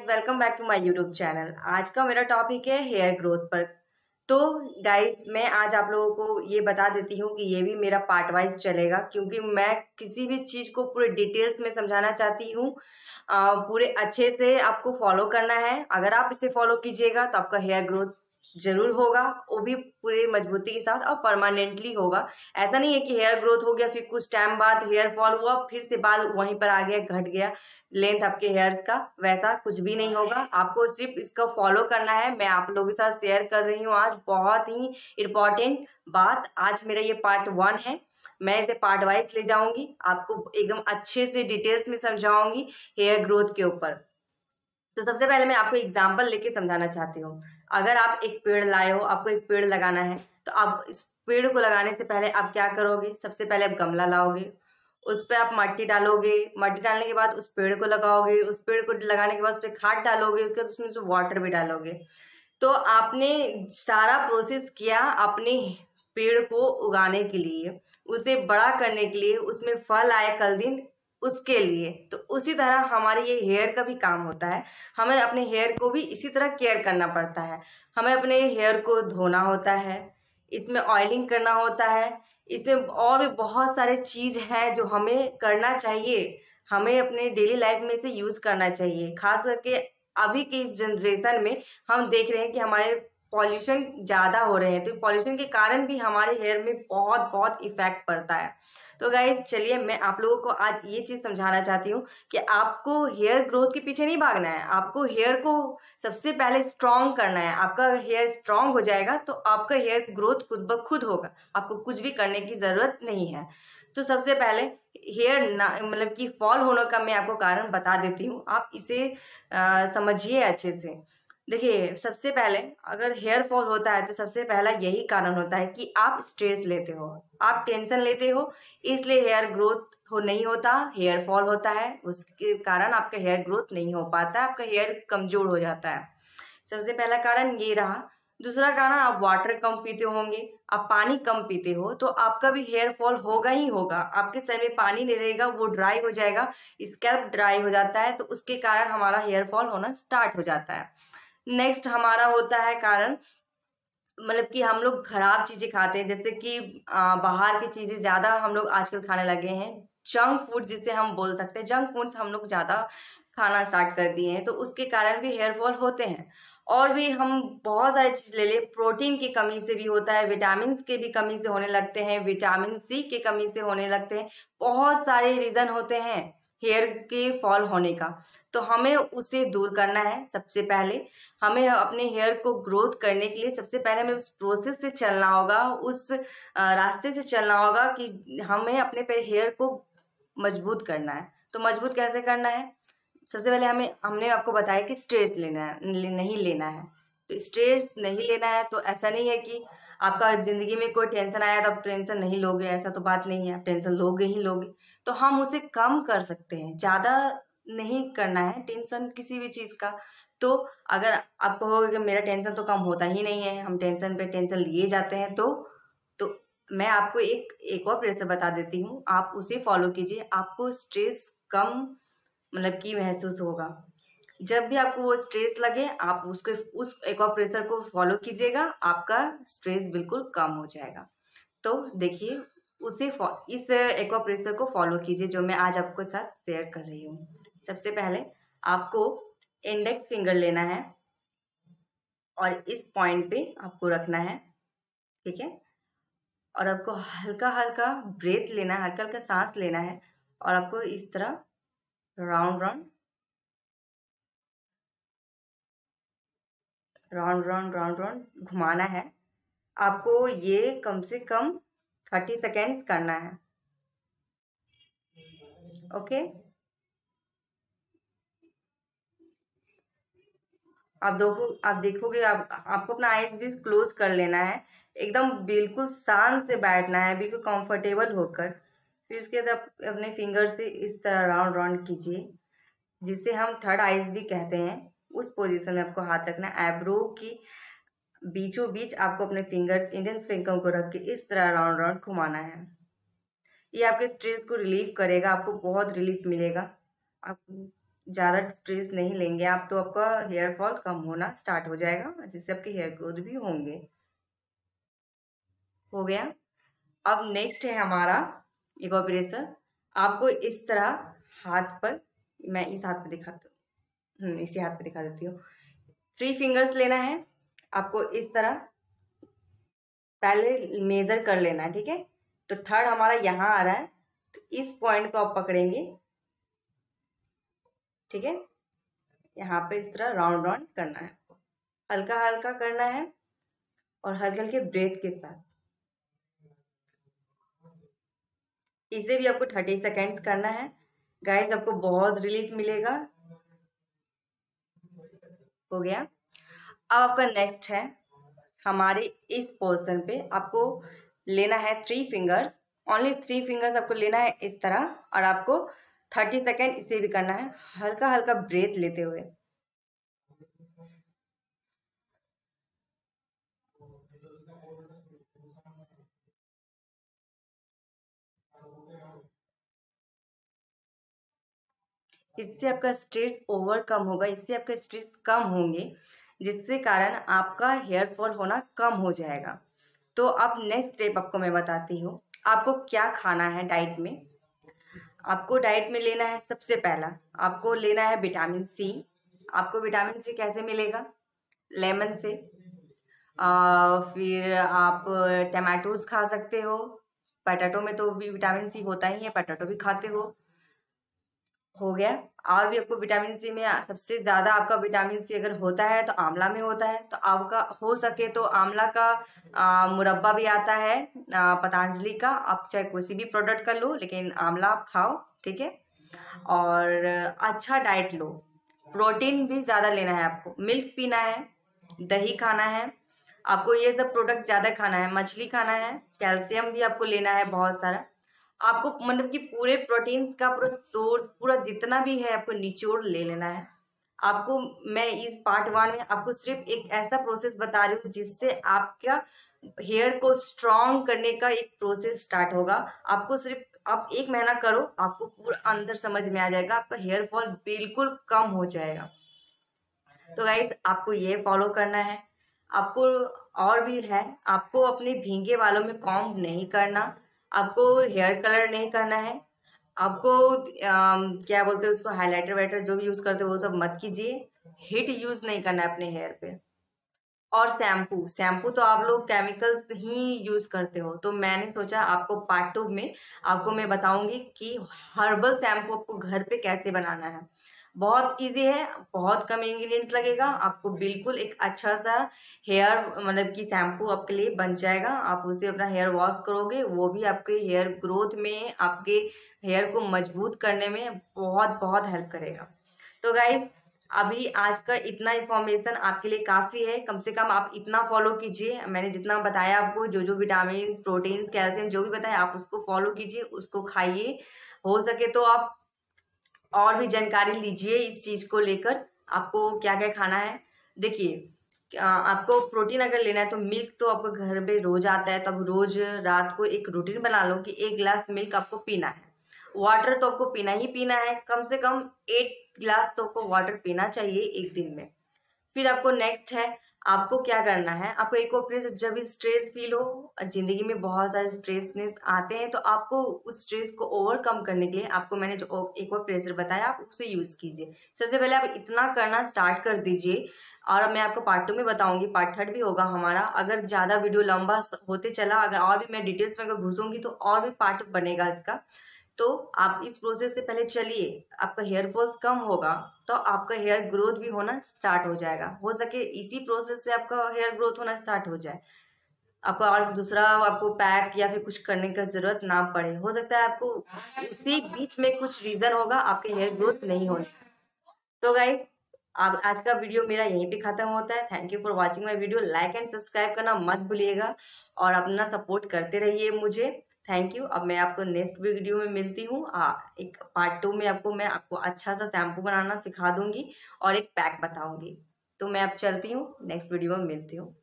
Welcome back to my YouTube channel. आज का मेरा टॉपिक है हेयर ग्रोथ पर। तो गाइस, मैं आज आप लोगों को ये बता देती हूँ कि ये भी मेरा पार्ट वाइज चलेगा, क्योंकि मैं किसी भी चीज़ को पूरे डिटेल्स में समझाना चाहती हूँ। पूरे अच्छे से आपको फॉलो करना है। अगर आप इसे फॉलो कीजिएगा तो आपका हेयर ग्रोथ जरूर होगा, वो भी पूरे मजबूती के साथ और परमानेंटली होगा। ऐसा नहीं है कि हेयर ग्रोथ हो गया फिर कुछ टाइम बाद हेयर फॉल हुआ फिर से बाल वहीं पर आ गया, घट गया लेंथ आपके हेयर्स का, वैसा कुछ भी नहीं होगा। आपको सिर्फ इसका फॉलो करना है। मैं आप लोगों के साथ शेयर कर रही हूँ आज बहुत ही इम्पोर्टेंट बात। आज मेरा ये पार्ट 1 है, मैं इसे पार्ट वाइज ले जाऊंगी, आपको एकदम अच्छे से डिटेल्स में समझाऊंगी हेयर ग्रोथ के ऊपर। तो सबसे पहले मैं आपको एग्जाम्पल लेके समझाना चाहती हूँ। अगर आप एक पेड़ लाए हो, आपको एक पेड़ लगाना है, तो आप इस पेड़ को लगाने से पहले आप क्या करोगे? सबसे पहले आप गमला लाओगे, उस पर आप मट्टी डालोगे, मट्टी डालने के बाद उस पेड़ को लगाओगे, उस पेड़ को लगाने के बाद उस पर खाद डालोगे, उसके बाद उसमें से वाटर भी डालोगे। तो आपने सारा प्रोसेस किया अपने पेड़ को उगाने के लिए, उसे बड़ा करने के लिए, उसमें फल आए कल दिन उसके लिए। तो उसी तरह हमारे ये हेयर का भी काम होता है। हमें अपने हेयर को भी इसी तरह केयर करना पड़ता है। हमें अपने हेयर को धोना होता है, इसमें ऑयलिंग करना होता है, इसमें और भी बहुत सारे चीज़ हैं जो हमें करना चाहिए, हमें अपने डेली लाइफ में से यूज़ करना चाहिए। खास करके अभी के इस जनरेशन में हम देख रहे हैं कि हमारे पॉल्यूशन ज़्यादा हो रहे हैं, तो पॉल्यूशन के कारण भी हमारे हेयर में बहुत बहुत इफेक्ट पड़ता है। तो गाइज चलिए, मैं आप लोगों को आज ये चीज़ समझाना चाहती हूँ कि आपको हेयर ग्रोथ के पीछे नहीं भागना है। आपको हेयर को सबसे पहले स्ट्रॉन्ग करना है। आपका हेयर स्ट्रॉन्ग हो जाएगा तो आपका हेयर ग्रोथ खुद ब खुद होगा, आपको कुछ भी करने की ज़रूरत नहीं है। तो सबसे पहले हेयर ना मतलब कि फॉल होने का मैं आपको कारण बता देती हूँ, आप इसे समझिए अच्छे से। देखिए, सबसे पहले अगर हेयर फॉल होता है तो सबसे पहला यही कारण होता है कि आप स्ट्रेस लेते हो, आप टेंशन लेते हो, इसलिए हेयर ग्रोथ नहीं होता, हेयर फॉल होता है। उसके कारण आपका हेयर ग्रोथ नहीं हो पाता, आपका हेयर कमजोर हो जाता है। सबसे पहला कारण ये रहा। दूसरा कारण, आप वाटर कम पीते होंगे, आप पानी कम पीते हो तो आपका भी हेयर फॉल होगा ही होगा। आपके सर में पानी नहीं रहेगा, वो ड्राई हो जाएगा, स्कैल्प ड्राई हो जाता है, तो उसके कारण हमारा हेयर फॉल होना स्टार्ट हो जाता है। नेक्स्ट हमारा होता है कारण, मतलब कि हम लोग खराब चीजें खाते हैं, जैसे कि बाहर की चीजें ज्यादा हम लोग आजकल खाने लगे हैं। जंक फूड जिसे हम बोल सकते हैं, जंक फूड्स हम लोग ज्यादा खाना स्टार्ट कर दिए हैं, तो उसके कारण भी हेयर फॉल होते हैं। और भी हम बहुत सारी चीज ले ले, प्रोटीन की कमी से भी होता है, विटामिन के भी कमी से होने लगते हैं, विटामिन सी की कमी से होने लगते हैं। बहुत सारे रीजन होते हैं हेयर के फॉल होने का। तो हमें उसे दूर करना है। सबसे पहले हमें अपने हेयर को ग्रोथ करने के लिए सबसे पहले हमें उस प्रोसेस से चलना होगा, उस रास्ते से चलना होगा कि हमें अपने हेयर को मजबूत करना है। तो मजबूत कैसे करना है? सबसे पहले हमने आपको बताया कि स्ट्रेस लेना है, नहीं लेना है। तो स्ट्रेस नहीं लेना है तो ऐसा नहीं है कि आपका जिंदगी में कोई टेंशन आया तो आप टेंशन नहीं लोगे, ऐसा तो बात नहीं है, आप टेंशन लोगे ही लोगे। तो हम उसे कम कर सकते हैं, ज्यादा नहीं करना है टेंशन किसी भी चीज का। तो अगर आप कहोगे कि मेरा टेंशन तो कम होता ही नहीं है, हम टेंशन पे टेंशन लिए जाते हैं, तो मैं आपको एक और प्रेशर बता देती हूँ, आप उसे फॉलो कीजिए। आपको स्ट्रेस कम मतलब कि महसूस होगा। जब भी आपको वो स्ट्रेस लगे आप उसको उस एक्वाप्रेशर को फॉलो कीजिएगा, आपका स्ट्रेस बिल्कुल कम हो जाएगा। तो देखिए, इस एक्वाप्रेशर को फॉलो कीजिए जो मैं आज आपके साथ शेयर कर रही हूँ। सबसे पहले आपको इंडेक्स फिंगर लेना है और इस पॉइंट पे आपको रखना है, ठीक है। और आपको हल्का हल्का ब्रेथ लेना है, हल्का हल्का सांस लेना है, और आपको इस तरह round round round round round round घुमाना है। आपको ये कम से कम 30 सेकेंड्स करना है, ओके। आप देखोगे, आपको अपना आईज भी क्लोज कर लेना है, एकदम बिल्कुल शांत से बैठना है, बिल्कुल कंफर्टेबल होकर। फिर उसके बाद आप अपने फिंगर से इस तरह राउंड राउंड कीजिए, जिसे हम थर्ड आईज भी कहते हैं। उस पोजीशन में आपको हाथ रखना है, आईब्रो की बीचों बीच आपको अपने फिंगर्स, इंडेक्स फिंगर को रख के इस तरह राउंड राउंड घुमाना है। ये आपके स्ट्रेस को रिलीव करेगा, आपको बहुत रिलीफ मिलेगा। आप ज़्यादा स्ट्रेस नहीं लेंगे आप तो आपका हेयर फॉल कम होना स्टार्ट हो जाएगा, जिससे आपके हेयर ग्रोथ भी होंगे। हो गया। अब नेक्स्ट है हमारा इवोपरेशन। आपको इस तरह हाथ पर, मैं इस हाथ पे दिखाती हूँ, इसी हाथ पे दिखा देती हूँ। 3 फिंगर्स लेना है आपको इस तरह, पहले मेजर कर लेना है, ठीक है। तो थर्ड हमारा यहाँ आ रहा है, तो इस पॉइंट को आप पकड़ेंगे, ठीक है। यहाँ पे इस तरह राउंड राउंड करना है आपको, हल्का हल्का करना है और हल्के हल्के ब्रेथ के साथ। इसे भी आपको 30 सेकेंड्स करना है गाइस, आपको बहुत रिलीफ मिलेगा। हो गया। अब आपका नेक्स्ट है, हमारे इस पोर्शन पे आपको लेना है 3 फिंगर्स, ओनली 3 फिंगर्स आपको लेना है इस तरह, और आपको 30 सेकेंड इसे भी करना है हल्का हल्का ब्रेथ लेते हुए। इससे आपका स्ट्रेस ओवरकम होगा, इससे आपका स्ट्रेस कम होंगे, जिससे कारण आपका हेयर फॉल होना कम हो जाएगा। तो अब नेक्स्ट स्टेप आपको मैं बताती हूँ, आपको क्या खाना है डाइट में। आपको डाइट में लेना है, सबसे पहला आपको लेना है विटामिन सी। आपको विटामिन सी कैसे मिलेगा? लेमन से। फिर आप टमाटोज खा सकते हो, पटाटो में तो भी विटामिन सी होता ही है, पटाटो भी खाते हो गया। और भी आपको विटामिन सी में सबसे ज्यादा आपका विटामिन सी अगर होता है तो आंवला में होता है, तो आपका हो सके तो आंवला का मुरब्बा भी आता है पतंजलि का, आप चाहे कोई सी भी प्रोडक्ट कर लो, लेकिन आंवला आप खाओ, ठीक है। और अच्छा डाइट लो, प्रोटीन भी ज्यादा लेना है आपको, मिल्क पीना है, दही खाना है, आपको ये सब प्रोडक्ट ज्यादा खाना है, मछली खाना है, कैल्शियम भी आपको लेना है बहुत सारा। आपको मतलब कि पूरे प्रोटीन्स का पूरा सोर्स, पूरा जितना भी है आपको निचोड़ ले लेना है। आपको मैं इस पार्ट 1 में आपको सिर्फ एक ऐसा प्रोसेस बता रही हूँ जिससे आपका हेयर को स्ट्रॉन्ग करने का एक प्रोसेस स्टार्ट होगा। आपको सिर्फ आप 1 महीना करो, आपको पूरा अंदर समझ में आ जाएगा, आपका हेयर फॉल बिल्कुल कम हो जाएगा। तो गाइस आपको ये फॉलो करना है। आपको और भी है, आपको अपने भींगे बालों में कॉम्ब नहीं करना, आपको हेयर कलर नहीं करना है, आपको क्या बोलते हैं उसको, हाइलाइटर वाइटर जो भी यूज करते हो वो सब मत कीजिए, हिट यूज नहीं करना है अपने हेयर पे। और शैम्पू, शैम्पू तो आप लोग केमिकल्स ही यूज करते हो, तो मैंने सोचा आपको पार्ट 2 में आपको मैं बताऊंगी कि हर्बल शैम्पू आपको घर पे कैसे बनाना है। बहुत इजी है, बहुत कम इंग्रेडिएंट्स लगेगा, आपको बिल्कुल एक अच्छा सा हेयर मतलब कि शैम्पू आपके लिए बन जाएगा। आप उसे अपना हेयर वॉश करोगे, वो भी आपके हेयर ग्रोथ में, आपके हेयर को मजबूत करने में बहुत बहुत हेल्प करेगा। तो गाइस अभी आज का इतना इन्फॉर्मेशन आपके लिए काफी है, कम से कम आप इतना फॉलो कीजिए, मैंने जितना बताया आपको, जो जो विटामिन, प्रोटीन, कैल्शियम जो भी बताया आप उसको फॉलो कीजिए, उसको खाइए। हो सके तो आप और भी जानकारी लीजिए इस चीज को लेकर, आपको क्या क्या खाना है। देखिए आपको प्रोटीन अगर लेना है तो मिल्क तो आपको घर पे रोज आता है, तो आप रोज रात को एक रूटीन बना लो कि 1 गिलास मिल्क आपको पीना है। वाटर तो आपको पीना ही पीना है, कम से कम 8 गिलास तो आपको वाटर पीना चाहिए एक दिन में। फिर आपको नेक्स्ट है, आपको क्या करना है, आपको एक और जब भी स्ट्रेस फील हो, जिंदगी में बहुत सारे स्ट्रेसनेस आते हैं, तो आपको उस स्ट्रेस को ओवरकम करने के लिए आपको मैंने जो एक और प्रेशर बताया आप उसे यूज कीजिए। सबसे पहले आप इतना करना स्टार्ट कर दीजिए, और मैं आपको पार्ट 2 में बताऊंगी, पार्ट 3 भी होगा हमारा। अगर ज्यादा वीडियो लंबा होते चला, अगर और भी मैं डिटेल्स में अगर घुसूंगी तो और भी पार्ट बनेगा इसका। तो आप इस प्रोसेस से पहले चलिए, आपका हेयर फॉल्स कम होगा, तो आपका हेयर ग्रोथ भी होना स्टार्ट हो जाएगा। हो सके इसी प्रोसेस से आपका हेयर ग्रोथ होना स्टार्ट हो जाए, आपको और दूसरा आपको पैक या फिर कुछ करने का जरूरत ना पड़े। हो सकता है आपको उसी बीच में कुछ रीजन होगा आपके हेयर ग्रोथ नहीं होने का। तो गाइस अब आज का वीडियो मेरा यहीं पे खत्म होता है। Thank you for watching my video, like and subscribe करना मत भूलिएगा, और अपना सपोर्ट करते रहिए मुझे। Thank you. अब मैं आपको नेक्स्ट वीडियो में मिलती हूँ। एक पार्ट 2 में मैं आपको अच्छा सा शैम्पू बनाना सिखा दूंगी और एक पैक बताऊंगी। तो मैं अब चलती हूँ, नेक्स्ट वीडियो में मिलती हूँ।